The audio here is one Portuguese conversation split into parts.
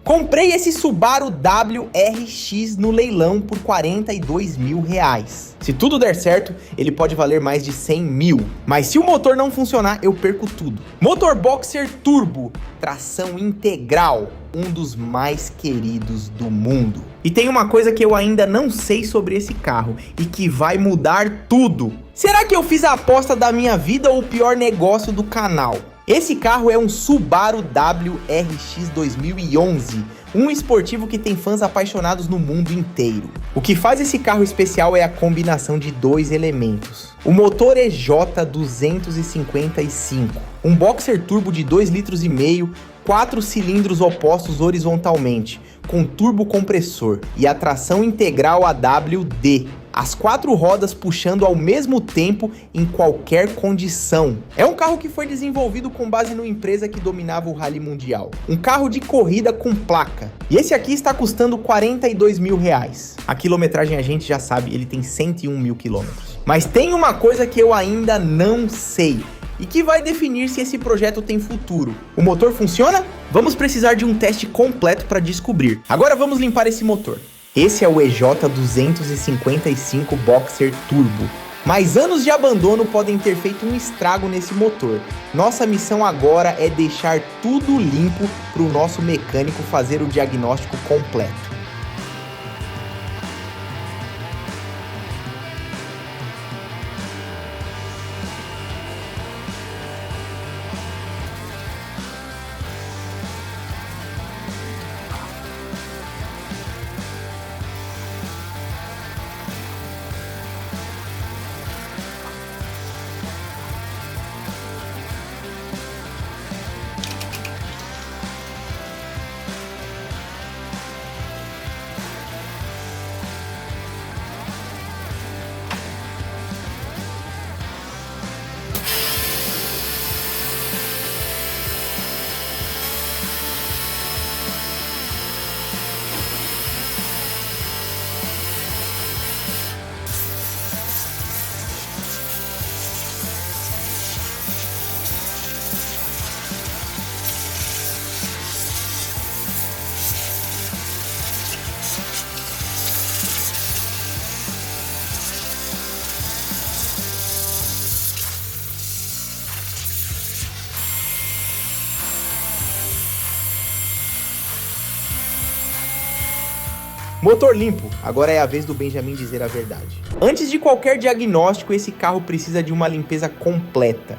Comprei esse Subaru WRX no leilão por R$42 mil. Se tudo der certo, ele pode valer mais de 100 mil. Mas se o motor não funcionar, eu perco tudo. Motor Boxer Turbo, tração integral, um dos mais queridos do mundo. E tem uma coisa que eu ainda não sei sobre esse carro e que vai mudar tudo. Será que eu fiz a aposta da minha vida ou o pior negócio do canal? Esse carro é um Subaru WRX 2011, um esportivo que tem fãs apaixonados no mundo inteiro. O que faz esse carro especial é a combinação de dois elementos. O motor EJ255, um boxer turbo de 2,5 litros, 4 cilindros opostos horizontalmente, com turbo compressor e a tração integral AWD. As 4 rodas puxando ao mesmo tempo em qualquer condição. É um carro que foi desenvolvido com base numa empresa que dominava o Rally Mundial. Um carro de corrida com placa. E esse aqui está custando R$42 mil. A quilometragem a gente já sabe, ele tem 101 mil quilômetros. Mas tem uma coisa que eu ainda não sei e que vai definir se esse projeto tem futuro. O motor funciona? Vamos precisar de um teste completo para descobrir. Agora vamos limpar esse motor. Esse é o EJ255 Boxer Turbo. Mas anos de abandono podem ter feito um estrago nesse motor. Nossa missão agora é deixar tudo limpo para o nosso mecânico fazer o diagnóstico completo. Motor limpo, agora é a vez do Benjamin dizer a verdade. Antes de qualquer diagnóstico, esse carro precisa de uma limpeza completa.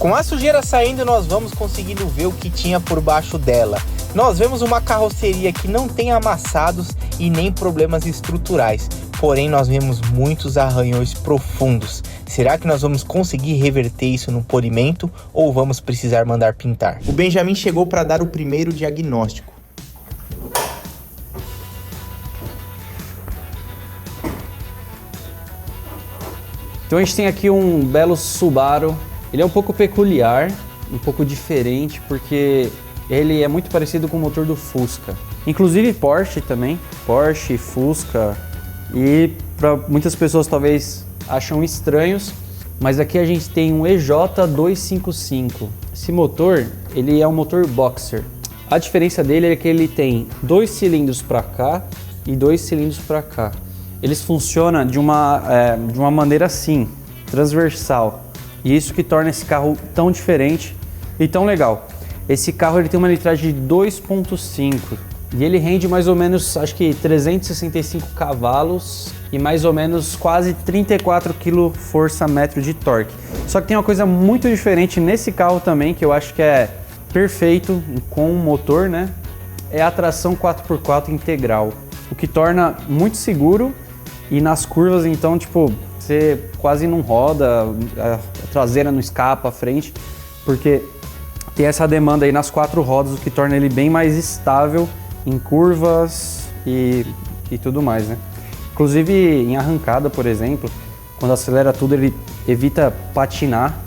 Com a sujeira saindo, nós vamos conseguindo ver o que tinha por baixo dela. Nós vemos uma carroceria que não tem amassados e nem problemas estruturais. Porém, nós vemos muitos arranhões profundos. Será que nós vamos conseguir reverter isso no polimento ou vamos precisar mandar pintar? O Benjamin chegou para dar o primeiro diagnóstico. Então a gente tem aqui um belo Subaru. Ele é um pouco peculiar, um pouco diferente, porque ele é muito parecido com o motor do Fusca. Inclusive Porsche também, Porsche, Fusca, e para muitas pessoas talvez acham estranhos, mas aqui a gente tem um EJ255. Esse motor, ele é um motor boxer. A diferença dele é que ele tem 2 cilindros para cá e 2 cilindros para cá. Eles funcionam de uma maneira assim, transversal. E isso que torna esse carro tão diferente e tão legal. Esse carro ele tem uma litragem de 2.5 e ele rende mais ou menos, acho que 365 cavalos e mais ou menos quase 34 kgfm de torque. Só que tem uma coisa muito diferente nesse carro também, que eu acho que é perfeito com o motor, né? É a tração 4x4 integral, o que torna muito seguro e nas curvas, então, tipo, você quase não roda, a traseira não escapa, a frente, porque tem essa demanda aí nas 4 rodas, o que torna ele bem mais estável em curvas e tudo mais, né? Inclusive em arrancada, por exemplo, quando acelera tudo, ele evita patinar,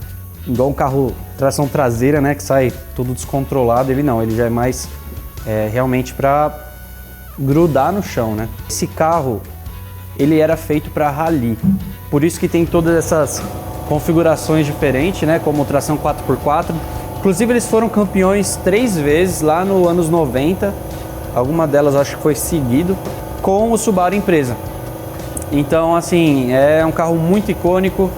igual um carro tração traseira, né, que sai tudo descontrolado. Ele não, ele já é mais realmente para grudar no chão, né? Esse carro, ele era feito para rally, por isso que tem todas essas configurações diferentes, né, como tração 4x4. Inclusive eles foram campeões 3 vezes lá nos anos 90, alguma delas acho que foi seguido, com o Subaru Impreza. Então assim, é um carro muito icônico,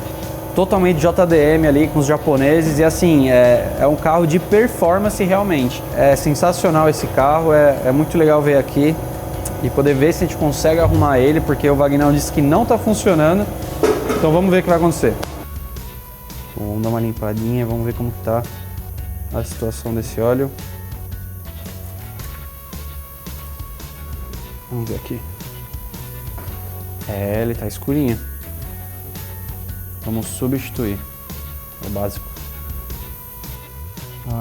totalmente JDM ali com os japoneses, e assim, é um carro de performance realmente. É sensacional esse carro, é muito legal ver aqui e poder ver se a gente consegue arrumar ele, porque o Vagnão disse que não está funcionando, então vamos ver o que vai acontecer. Vamos dar uma limpadinha, vamos ver como está a situação desse óleo. Vamos ver aqui. Ele tá escurinho. Vamos substituir. É o básico.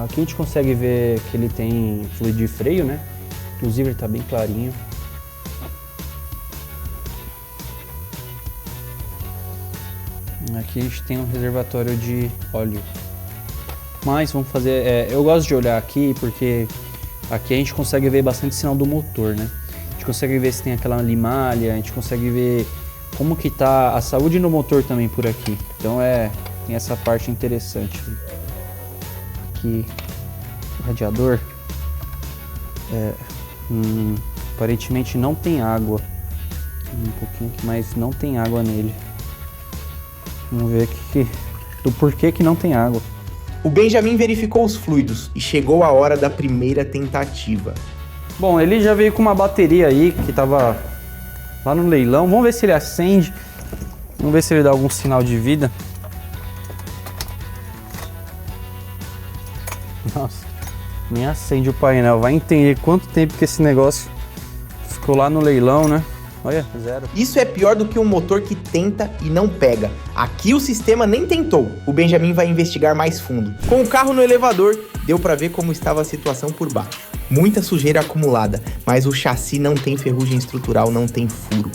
Aqui a gente consegue ver que ele tem fluido de freio, né? Inclusive ele tá bem clarinho. Aqui a gente tem um reservatório de óleo. Mas vamos fazer... eu gosto de olhar aqui porque aqui a gente consegue ver bastante sinal do motor, né? A gente consegue ver se tem aquela limalha, a gente consegue ver como que tá a saúde no motor também por aqui. Então tem essa parte interessante. Aqui o radiador aparentemente não tem água. Um pouquinho aqui, mas não tem água nele. Vamos ver aqui do porquê que não tem água. O Benjamin verificou os fluidos e chegou a hora da primeira tentativa. Bom, ele já veio com uma bateria aí que tava lá no leilão. Vamos ver se ele acende. Vamos ver se ele dá algum sinal de vida. Nossa, nem acende o painel. Vai entender quanto tempo que esse negócio ficou lá no leilão, né? Olha, 0. Isso é pior do que um motor que tenta e não pega. Aqui o sistema nem tentou. O Benjamin vai investigar mais fundo. Com o carro no elevador, deu para ver como estava a situação por baixo. Muita sujeira acumulada, mas o chassi não tem ferrugem estrutural, não tem furo.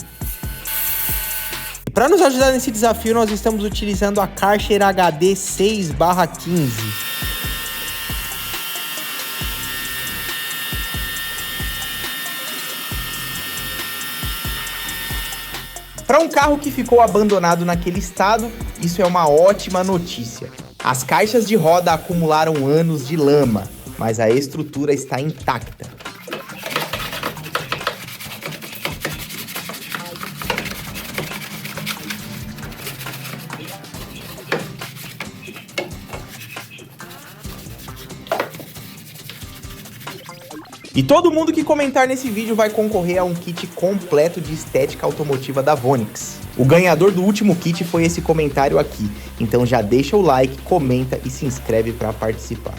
Para nos ajudar nesse desafio, nós estamos utilizando a Karcher HD 6/15. Para um carro que ficou abandonado naquele estado, isso é uma ótima notícia. As caixas de roda acumularam anos de lama, mas a estrutura está intacta. E todo mundo que comentar nesse vídeo vai concorrer a um kit completo de estética automotiva da Vonix. O ganhador do último kit foi esse comentário aqui, então já deixa o like, comenta e se inscreve para participar.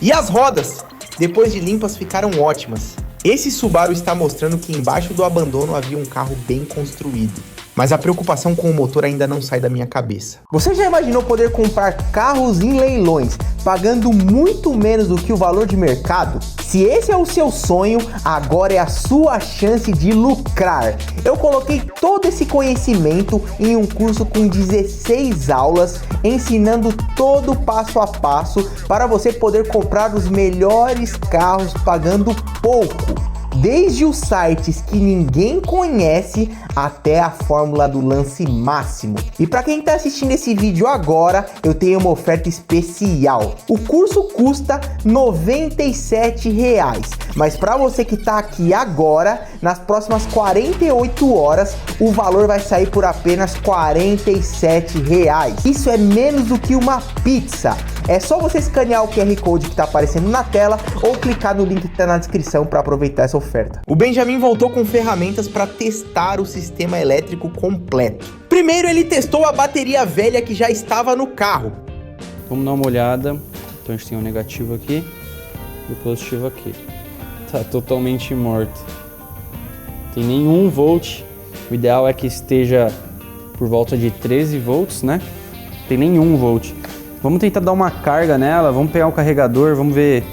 E as rodas, depois de limpas, ficaram ótimas. Esse Subaru está mostrando que embaixo do abandono havia um carro bem construído. Mas a preocupação com o motor ainda não sai da minha cabeça. Você já imaginou poder comprar carros em leilões pagando muito menos do que o valor de mercado? Se esse é o seu sonho, agora é a sua chance de lucrar. Eu coloquei todo esse conhecimento em um curso com 16 aulas, ensinando todo o passo a passo para você poder comprar os melhores carros pagando pouco. Desde os sites que ninguém conhece até a fórmula do lance máximo. E para quem está assistindo esse vídeo agora, eu tenho uma oferta especial. O curso custa R$ 97, mas para você que está aqui agora, nas próximas 48 horas, o valor vai sair por apenas R$ 47. Isso é menos do que uma pizza. É só você escanear o QR Code que está aparecendo na tela ou clicar no link que está na descrição para aproveitar essa oferta. O Benjamin voltou com ferramentas para testar o sistema elétrico completo. Primeiro ele testou a bateria velha que já estava no carro. Vamos dar uma olhada. Então a gente tem o negativo aqui e o positivo aqui. Tá totalmente morto. Tem nenhum volt. O ideal é que esteja por volta de 13 volts, né? Tem nenhum volt. Vamos tentar dar uma carga nela, vamos pegar o carregador, vamos ver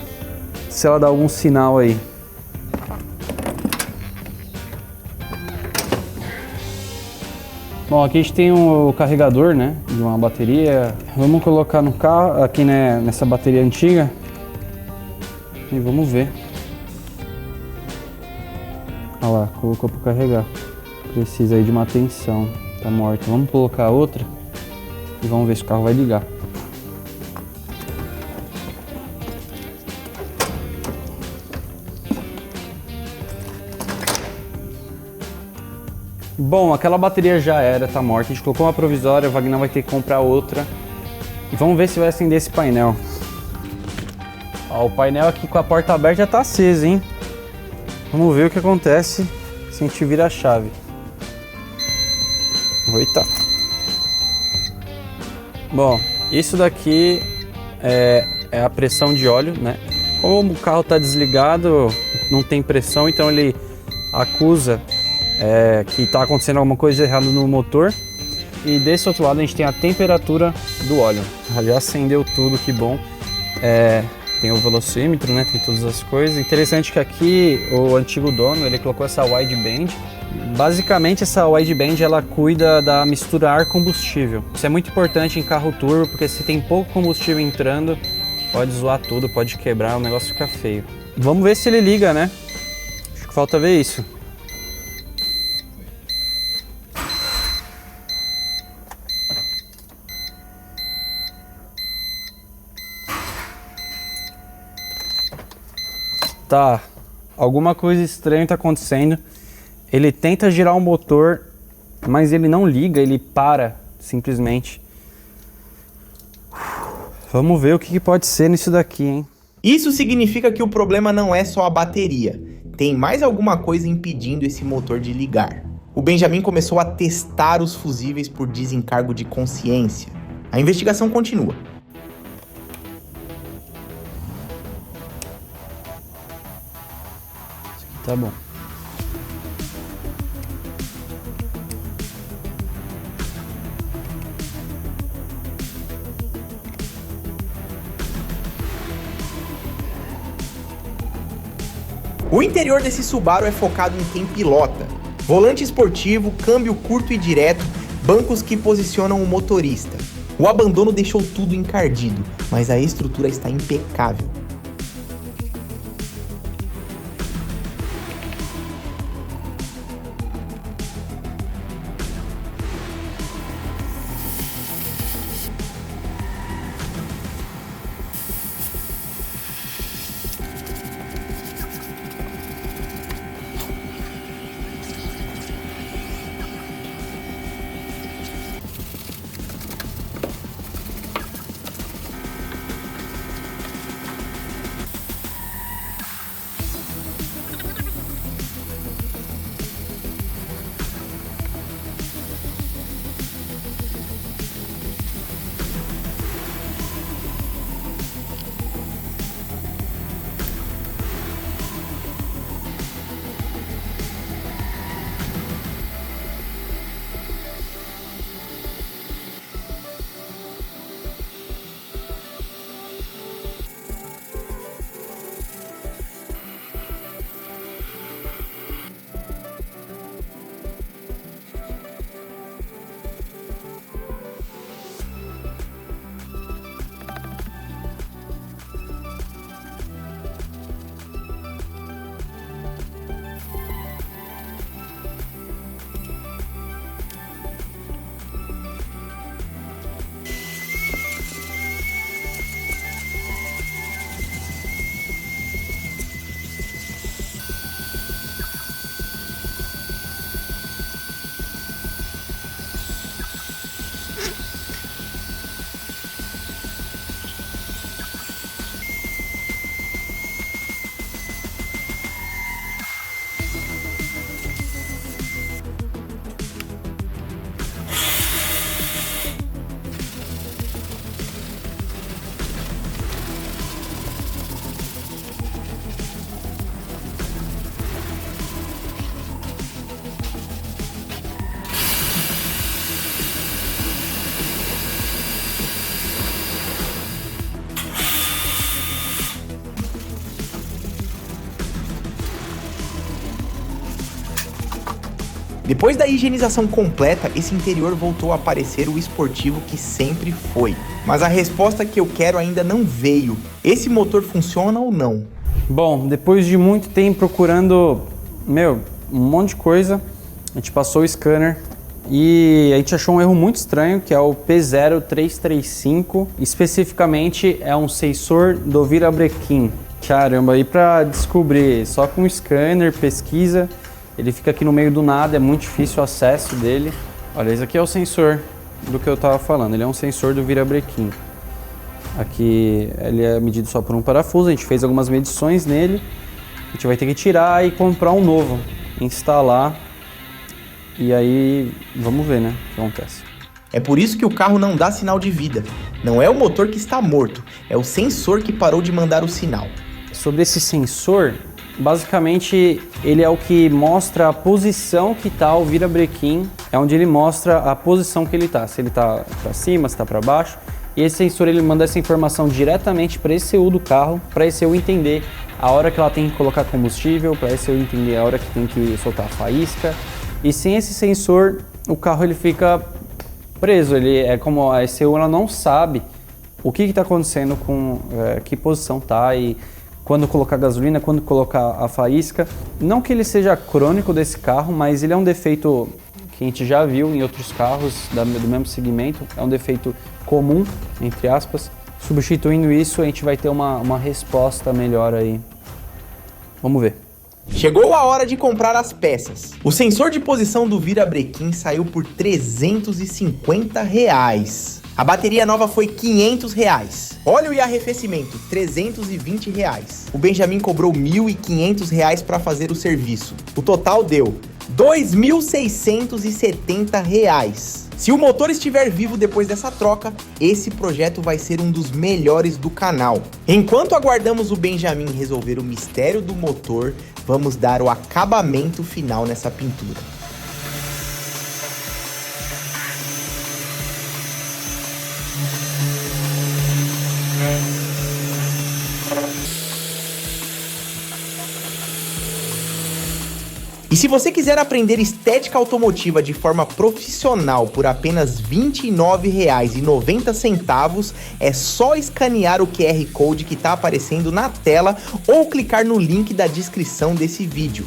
se ela dá algum sinal aí. Bom, aqui a gente tem o carregador, né, de uma bateria. Vamos colocar no carro, aqui, né, nessa bateria antiga e vamos ver. Olha lá, colocou para carregar. Precisa aí de uma tensão, tá morta. Vamos colocar outra e vamos ver se o carro vai ligar. Bom, aquela bateria já era, tá morta. A gente colocou uma provisória, o Wagner vai ter que comprar outra. E vamos ver se vai acender esse painel. Ó, o painel aqui com a porta aberta já tá aceso, hein? Vamos ver o que acontece se a gente vira a chave. Eita. Bom, isso daqui é a pressão de óleo, né? Como o carro tá desligado, não tem pressão, então ele acusa que está acontecendo alguma coisa errada no motor. E desse outro lado a gente tem a temperatura do óleo. Já acendeu tudo, que bom. Tem o velocímetro, né? Tem todas as coisas. Interessante que aqui o antigo dono ele colocou essa wideband. Basicamente essa wideband ela cuida da mistura ar-combustível. Isso é muito importante em carro turbo, porque se tem pouco combustível entrando, pode zoar tudo, pode quebrar, o negócio fica feio. Vamos ver se ele liga, né? Acho que falta ver isso. Tá, alguma coisa estranha está acontecendo. Ele tenta girar o motor, mas ele não liga, ele para simplesmente. Vamos ver o que pode ser nisso daqui, hein? Isso significa que o problema não é só a bateria. Tem mais alguma coisa impedindo esse motor de ligar. O Benjamin começou a testar os fusíveis por desencargo de consciência. A investigação continua. Tá bom. O interior desse Subaru é focado em quem pilota. Volante esportivo, câmbio curto e direto, bancos que posicionam o motorista. O abandono deixou tudo encardido, mas a estrutura está impecável. Depois da higienização completa, esse interior voltou a parecer o esportivo que sempre foi. Mas a resposta que eu quero ainda não veio. Esse motor funciona ou não? Bom, depois de muito tempo procurando, um monte de coisa, a gente passou o scanner e a gente achou um erro muito estranho, que é o P0335. Especificamente é um sensor do virabrequim. Caramba, e para descobrir só com o scanner, pesquisa, ele fica aqui no meio do nada, é muito difícil o acesso dele. Olha, esse aqui é o sensor do que eu estava falando, ele é um sensor do virabrequim. Aqui ele é medido só por um parafuso, a gente fez algumas medições nele, a gente vai ter que tirar e comprar um novo, instalar, e aí vamos ver, né, o que acontece. É por isso que o carro não dá sinal de vida. Não é o motor que está morto, é o sensor que parou de mandar o sinal. Sobre esse sensor, basicamente ele é o que mostra a posição que está o virabrequim, é onde ele mostra a posição que ele está, se ele está para cima, se está para baixo. E esse sensor ele manda essa informação diretamente para esse ECU do carro, para esse ECU entender a hora que ela tem que colocar combustível, para esse ECU entender a hora que tem que soltar a faísca. E sem esse sensor, o carro ele fica preso, ele é como a ECU, ela não sabe o que está acontecendo com que posição tá e quando colocar gasolina, quando colocar a faísca. Não que ele seja crônico desse carro, mas ele é um defeito que a gente já viu em outros carros do mesmo segmento, é um defeito comum, entre aspas. Substituindo isso, a gente vai ter uma resposta melhor aí. Vamos ver. Chegou a hora de comprar as peças. O sensor de posição do virabrequim saiu por R$350. A bateria nova foi R$500. Óleo e arrefecimento, R$320. O Benjamin cobrou R$1.500 para fazer o serviço. O total deu R$2.670. Se o motor estiver vivo depois dessa troca, esse projeto vai ser um dos melhores do canal. Enquanto aguardamos o Benjamin resolver o mistério do motor, vamos dar o acabamento final nessa pintura. E se você quiser aprender estética automotiva de forma profissional por apenas R$ 29,90, é só escanear o QR Code que está aparecendo na tela ou clicar no link da descrição desse vídeo.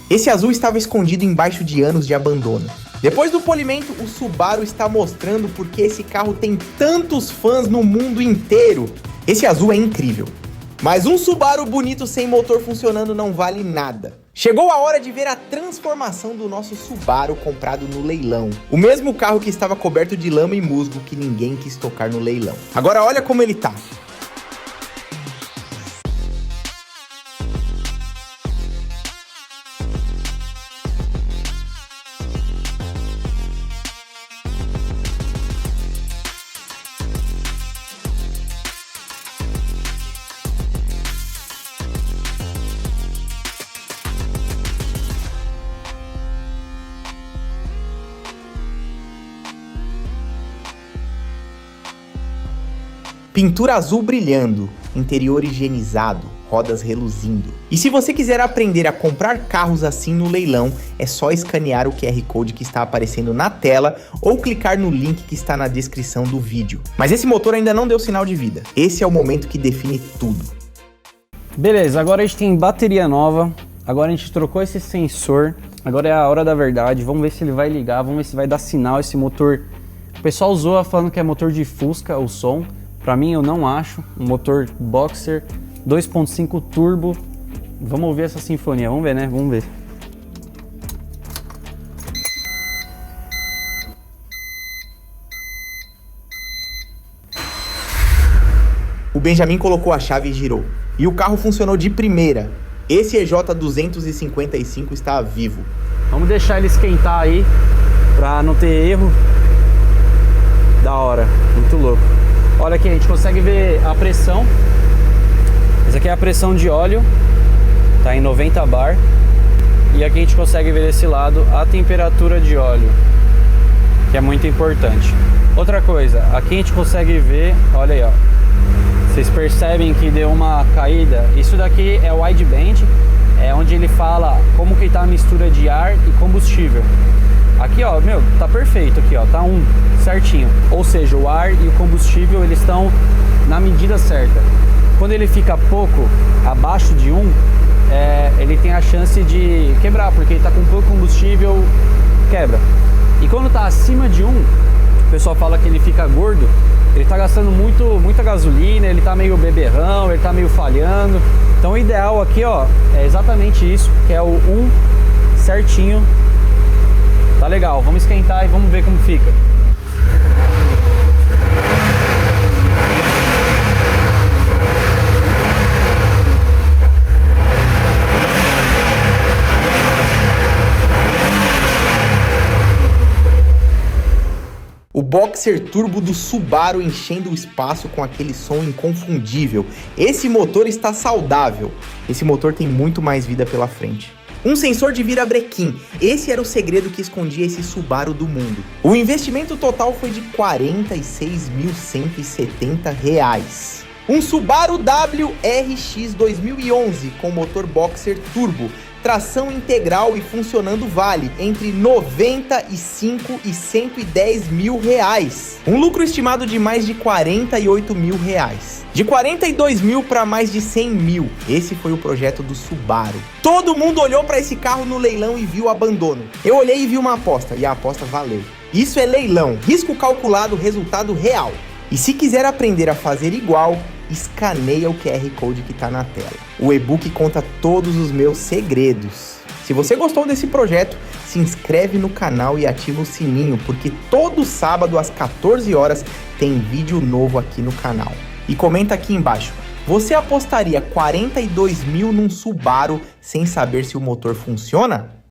Esse azul estava escondido embaixo de anos de abandono. Depois do polimento, o Subaru está mostrando porque esse carro tem tantos fãs no mundo inteiro. Esse azul é incrível. Mas um Subaru bonito sem motor funcionando não vale nada. Chegou a hora de ver a transformação do nosso Subaru comprado no leilão. O mesmo carro que estava coberto de lama e musgo que ninguém quis tocar no leilão. Agora olha como ele tá. Pintura azul brilhando, interior higienizado, rodas reluzindo. E se você quiser aprender a comprar carros assim no leilão, é só escanear o QR Code que está aparecendo na tela ou clicar no link que está na descrição do vídeo. Mas esse motor ainda não deu sinal de vida. Esse é o momento que define tudo. Beleza, agora a gente tem bateria nova, agora a gente trocou esse sensor, agora é a hora da verdade, vamos ver se ele vai ligar, vamos ver se vai dar sinal esse motor. O pessoal zoa falando que é motor de Fusca, o som. Pra mim eu não acho, um motor Boxer 2.5 turbo. Vamos ouvir essa sinfonia, vamos ver, né? Vamos ver. O Benjamin colocou a chave e girou. E o carro funcionou de primeira. Esse EJ255 está vivo. Vamos deixar ele esquentar aí, pra não ter erro. Da hora, muito louco. Olha aqui, a gente consegue ver a pressão. Essa aqui é a pressão de óleo. Tá em 90 bar. E aqui a gente consegue ver desse lado a temperatura de óleo, que é muito importante. Outra coisa, aqui a gente consegue ver, olha aí, ó. Vocês percebem que deu uma caída? Isso daqui é o wideband, é onde ele fala como que tá a mistura de ar e combustível. Aqui, ó, meu, tá perfeito aqui, ó, tá 1 certinho. Ou seja, o ar e o combustível, eles estão na medida certa. Quando ele fica pouco abaixo de 1, ele tem a chance de quebrar, porque ele tá com pouco combustível, quebra. E quando tá acima de 1, o pessoal fala que ele fica gordo, ele tá gastando muita gasolina, ele tá meio beberrão, ele tá meio falhando. Então o ideal aqui, ó, é exatamente isso, que é o 1 certinho. Tá legal, vamos esquentar e vamos ver como fica. O Boxer Turbo do Subaru enchendo o espaço com aquele som inconfundível. Esse motor está saudável. Esse motor tem muito mais vida pela frente. Um sensor de virabrequim. Esse era o segredo que escondia esse Subaru do mundo. O investimento total foi de R$ 46.170. Um Subaru WRX 2011 com motor Boxer Turbo, tração integral e funcionando vale entre 95 e 110 mil reais. Um lucro estimado de mais de 48 mil reais. De 42 mil para mais de 100 mil. Esse foi o projeto do Subaru. Todo mundo olhou para esse carro no leilão e viu o abandono. Eu olhei e vi uma aposta, e a aposta valeu. Isso é leilão, risco calculado, resultado real. E se quiser aprender a fazer igual, escaneia o QR Code que está na tela. O e-book conta todos os meus segredos. Se você gostou desse projeto, se inscreve no canal e ativa o sininho, porque todo sábado às 14 horas tem vídeo novo aqui no canal. E comenta aqui embaixo, você apostaria 42 mil num Subaru sem saber se o motor funciona?